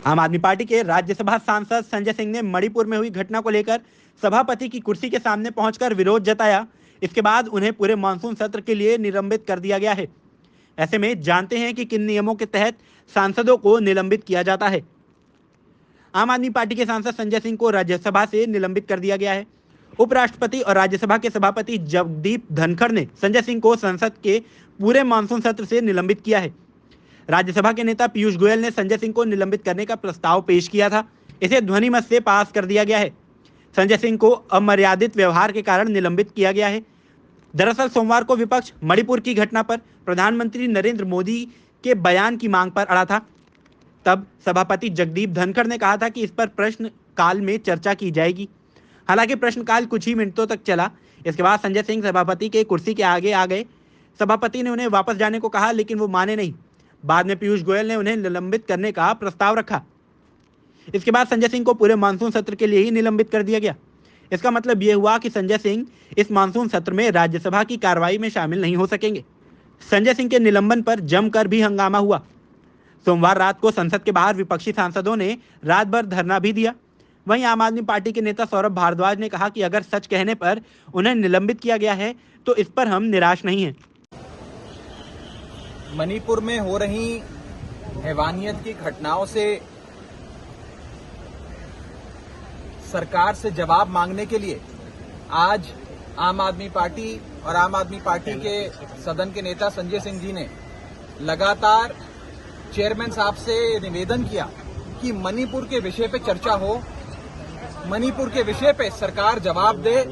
आम आदमी पार्टी के राज्यसभा सांसद संजय सिंह ने मणिपुर में हुई घटना को लेकर सभापति की कुर्सी के सामने पहुंचकर विरोध जताया। इसके बाद उन्हें पूरे मानसून सत्र के लिए निलंबित कर दिया गया है। ऐसे में जानते हैं कि किन नियमों के तहत सांसदों को निलंबित किया जाता है। आम आदमी पार्टी के सांसद संजय सिंह को राज्यसभा से निलंबित कर दिया गया है। उपराष्ट्रपति और राज्यसभा के सभापति जगदीप धनखड़ ने संजय सिंह को संसद के पूरे मानसून सत्र से निलंबित किया है। राज्यसभा के नेता पीयूष गोयल ने संजय सिंह को निलंबित करने का प्रस्ताव पेश किया था। इसे ध्वनिमत से पास कर दिया गया है। संजय सिंह को अमर्यादित व्यवहार के कारण निलंबित किया गया है। दरअसल सोमवार को विपक्ष मणिपुर की घटना पर प्रधानमंत्री नरेंद्र मोदी के बयान की मांग पर अड़ा था। तब सभापति जगदीप धनखड़ ने कहा था कि इस पर प्रश्न काल में चर्चा की जाएगी। हालांकि प्रश्नकाल कुछ ही मिनटों तक चला। इसके बाद संजय सिंह सभापति के कुर्सी के आगे आ गए। सभापति ने उन्हें वापस जाने को कहा, लेकिन वो माने नहीं। बाद में पीयूष गोयल ने उन्हें निलंबित करने का प्रस्ताव रखा। इसके बाद संजय सिंह को पूरे मानसून सत्र के लिए ही निलंबित कर दिया गया। इसका मतलब यह हुआ कि संजय सिंह इस मानसून सत्र में राज्यसभा की कार्रवाई में शामिल नहीं हो सकेंगे। संजय सिंह के निलंबन पर जमकर भी हंगामा हुआ। सोमवार रात को संसद के बाहर विपक्षी सांसदों ने रात भर धरना भी दिया। वहीं आम आदमी पार्टी के नेता सौरभ भारद्वाज ने कहा कि अगर सच कहने पर उन्हें निलंबित किया गया है तो इस पर हम निराश नहीं हैं। मणिपुर में हो रही हैवानियत की घटनाओं से सरकार से जवाब मांगने के लिए आज आम आदमी पार्टी और आम आदमी पार्टी के सदन के नेता संजय सिंह जी ने लगातार चेयरमैन साहब से निवेदन किया कि मणिपुर के विषय पे चर्चा हो, मणिपुर के विषय पे सरकार जवाब दे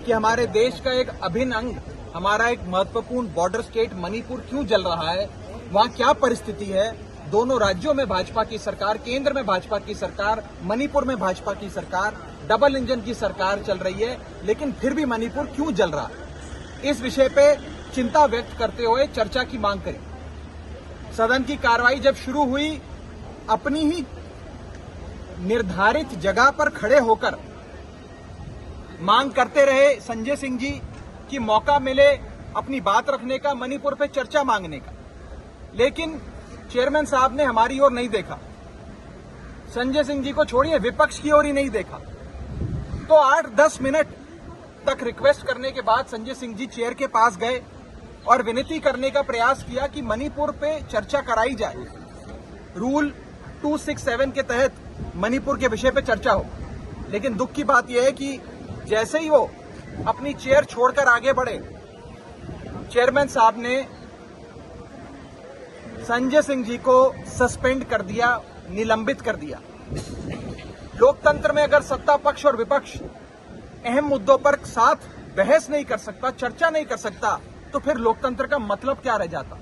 कि हमारे देश का एक अभिन्न अंग, हमारा एक महत्वपूर्ण बॉर्डर स्टेट मणिपुर क्यों जल रहा है, वहां क्या परिस्थिति है। दोनों राज्यों में भाजपा की सरकार, केंद्र में भाजपा की सरकार, मणिपुर में भाजपा की सरकार, डबल इंजन की सरकार चल रही है, लेकिन फिर भी मणिपुर क्यों जल रहा है, इस विषय पे चिंता व्यक्त करते हुए चर्चा की मांग करी। सदन की कार्रवाई जब शुरू हुई, अपनी ही निर्धारित जगह पर खड़े होकर मांग करते रहे संजय सिंह जी कि मौका मिले अपनी बात रखने का, मणिपुर पे चर्चा मांगने का। लेकिन चेयरमैन साहब ने हमारी ओर नहीं देखा, संजय सिंह जी को छोड़िए विपक्ष की ओर ही नहीं देखा। तो 8-10 मिनट तक रिक्वेस्ट करने के बाद संजय सिंह जी चेयर के पास गए और विनती करने का प्रयास किया कि मणिपुर पे चर्चा कराई जाए। रूल 267 के तहत मणिपुर के विषय पे चर्चा हो। लेकिन दुख की बात यह है कि जैसे ही वो अपनी चेयर छोड़कर आगे बढ़े, चेयरमैन साहब ने संजय सिंह जी को सस्पेंड कर दिया, निलंबित कर दिया। लोकतंत्र में अगर सत्ता पक्ष और विपक्ष अहम मुद्दों पर साथ बहस नहीं कर सकता, चर्चा नहीं कर सकता, तो फिर लोकतंत्र का मतलब क्या रह जाता।